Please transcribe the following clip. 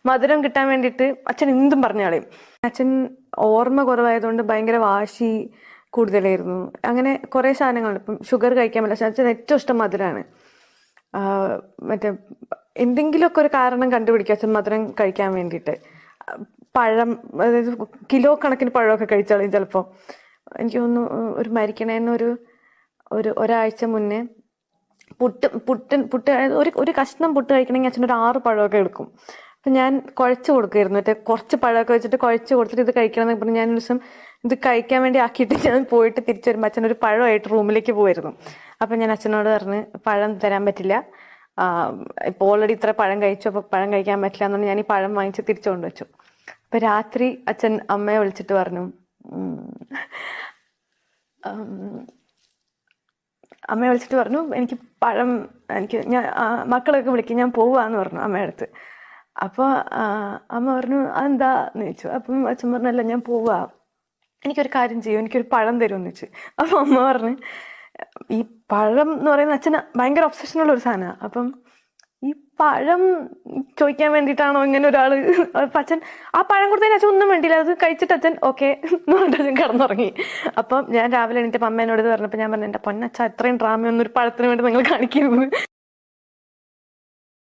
മധുരം കിട്ടാൻ വേണ്ടിയിട്ട് അച്ഛൻ എന്തും പറഞ്ഞു കളയും. അച്ഛൻ ഓർമ്മ കുറവായതുകൊണ്ട് ഭയങ്കര വാശി കൂടുതലായിരുന്നു. അങ്ങനെ കുറേ സാധനങ്ങളുണ്ട്. ഇപ്പം ഷുഗർ കഴിക്കാൻ പറ്റില്ല. അച്ഛൻ ഏറ്റവും ഇഷ്ടം മധുരമാണ്. മറ്റേ എന്തെങ്കിലുമൊക്കെ ഒരു കാരണം കണ്ടുപിടിക്കും അച്ഛൻ മധുരം കഴിക്കാൻ വേണ്ടിയിട്ട്. പഴം, അതായത് കിലോ കണക്കിന് പഴമൊക്കെ കഴിച്ചോളും ചിലപ്പോൾ. എനിക്ക് തോന്നുന്നു ഒരു മരിക്കണേന്നൊരു ഒരാഴ്ച മുന്നേ പുട്ട് ഒരു കഷ്ണം പുട്ട് കഴിക്കണമെങ്കിൽ അച്ഛൻ ഒരു 6 പഴമൊക്കെ എടുക്കും. അപ്പം ഞാൻ കുഴച്ച് കൊടുക്കുമായിരുന്നു. മറ്റേ കുറച്ച് പഴമൊക്കെ വെച്ചിട്ട് കുഴച്ച് കൊടുത്തിട്ട് ഇത് കഴിക്കണം എന്നൊക്കെ പറഞ്ഞ് ഞാനൊരു ദിവസം ഇത് കഴിക്കാൻ വേണ്ടി ആക്കിയിട്ട് ഞാൻ പോയിട്ട് തിരിച്ചു വരുമ്പോൾ അച്ഛനൊരു പഴമായിട്ട് റൂമിലേക്ക് പോയിരുന്നു. അപ്പം ഞാൻ അച്ഛനോട് പറഞ്ഞ് പഴം തരാൻ പറ്റില്ല, ഇപ്പോൾ ഓൾറെഡി ഇത്ര പഴം കഴിച്ചു, അപ്പോൾ പഴം കഴിക്കാൻ പറ്റില്ല എന്നുകൊണ്ട് ഞാൻ ഈ പഴം വാങ്ങിച്ച് തിരിച്ചു കൊണ്ടുവച്ചു. അപ്പം രാത്രി അച്ഛൻ അമ്മയെ വിളിച്ചിട്ട് പറഞ്ഞു, അമ്മയെ വിളിച്ചിട്ട് പറഞ്ഞു എനിക്ക് പഴം, ഞാൻ മക്കളൊക്കെ വിളിക്കും, ഞാൻ പോവാന്ന് പറഞ്ഞു അമ്മയുടെ അടുത്ത്. അപ്പോൾ അമ്മ പറഞ്ഞു അതെന്താ എന്ന് ചോദിച്ചു. അപ്പം അച്ഛൻ പറഞ്ഞല്ല ഞാൻ പോവാ, എനിക്കൊരു കാര്യം ചെയ്യും, എനിക്കൊരു പഴം തരുമെന്ന് വെച്ച്. അപ്പം അമ്മ പറഞ്ഞു ഈ പഴം എന്ന് പറയുന്ന അച്ഛന് ഭയങ്കര ഒബ്സഷനുള്ള ഒരു സാധനമാണ്. അപ്പം ഈ പഴം ചോദിക്കാൻ വേണ്ടിയിട്ടാണോ ഇങ്ങനെ ഒരാൾ? അപ്പം അച്ഛൻ ആ പഴം കൊടുത്തതിന് അച്ഛൻ ഒന്നും വേണ്ടിയില്ല, അത് കഴിച്ചിട്ട് അച്ഛൻ ഓക്കെ എന്ന് പറഞ്ഞിട്ട് അച്ഛൻ കിടന്നുറങ്ങി. അപ്പം ഞാൻ രാവിലെ എണീറ്റപ്പോൾ അമ്മ എന്നോട് ഇത് പറഞ്ഞപ്പോൾ ഞാൻ പറഞ്ഞു എൻ്റെ പൊന്നച്ഛ ഇത്രയും ഡ്രാമയൊന്നും ഒരു പഴത്തിന് വേണ്ടി നിങ്ങൾ കാണിക്കരുത്.